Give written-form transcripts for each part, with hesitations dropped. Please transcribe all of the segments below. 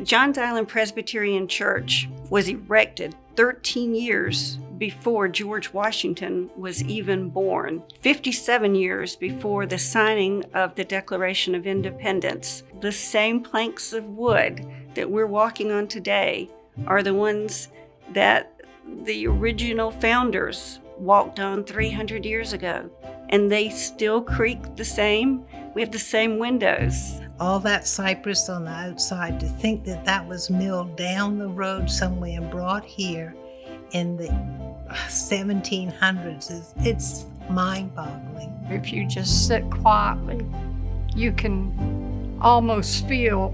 Johns Island Presbyterian Church was erected 13 years before George Washington was even born, 57 years before the signing of the Declaration of Independence. The same planks of wood that we're walking on today are the ones that the original founders walked on 300 years ago, and they still creak the same. We have the same windows. All that cypress on the outside, to think that that was milled down the road somewhere and brought here in the 1700s, it's mind-boggling. If you just sit quietly, you can almost feel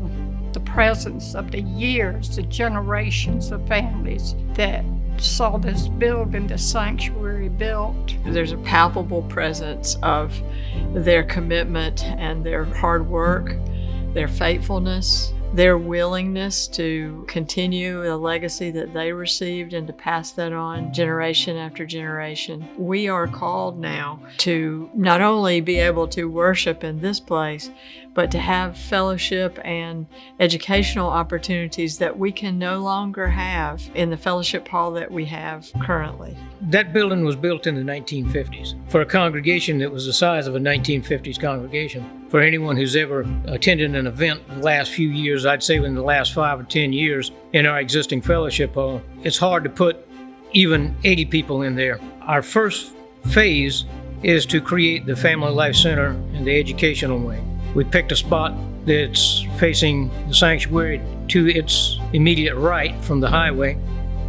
the presence of the years, the generations of families that saw this building, the sanctuary built. There's a palpable presence of their commitment and their hard work, their faithfulness, their willingness to continue a legacy that they received and to pass that on generation after generation. We are called now to not only be able to worship in this place, but to have fellowship and educational opportunities that we can no longer have in the fellowship hall that we have currently. That building was built in the 1950s for a congregation that was the size of a 1950s congregation. For anyone who's ever attended an event in the last few years, I'd say in the last 5 or 10 years in our existing fellowship hall, it's hard to put even 80 people in there. Our first phase is to create the Family Life Center and the educational wing. We picked a spot that's facing the sanctuary to its immediate right from the highway.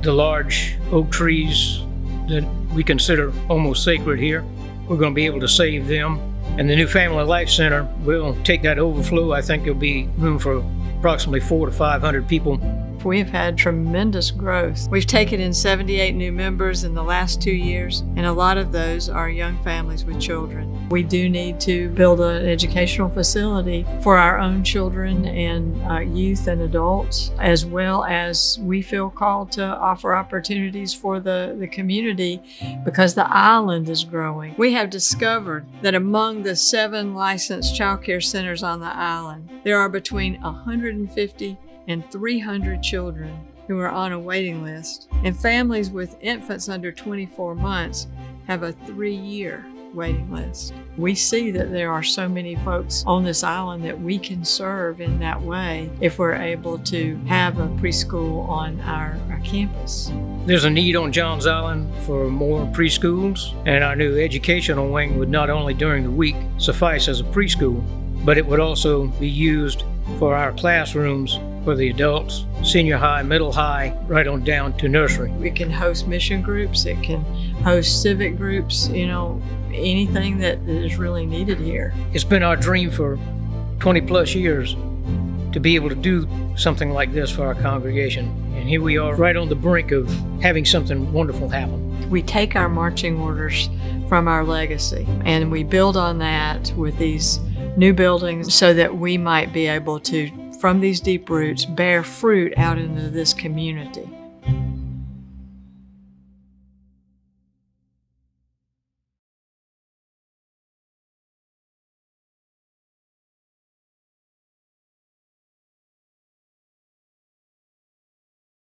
The large oak trees that we consider almost sacred here, we're going to be able to save them. And the new Family Life Center will take that overflow. I think there'll be room for approximately 400 to 500 people. We've had tremendous growth. We've taken in 78 new members in the last 2 years, and a lot of those are young families with children. We do need to build an educational facility for our own children and youth and adults, as well as we feel called to offer opportunities for the community because the island is growing. We have discovered that among the 7 licensed child care centers on the island, there are between 150 and 300 children who are on a waiting list, and families with infants under 24 months have a 3-year waiting list. We see that there are so many folks on this island that we can serve in that way if we're able to have a preschool on our campus. There's a need on Johns Island for more preschools, and our new educational wing would not only during the week suffice as a preschool, but it would also be used for our classrooms for the adults, senior high, middle high, right on down to nursery. It can host mission groups, it can host civic groups, anything that is really needed here. It's been our dream for 20 plus years to be able to do something like this for our congregation. And here we are right on the brink of having something wonderful happen. We take our marching orders from our legacy and we build on that with these new buildings so that we might be able to, from these deep roots, bear fruit out into this community.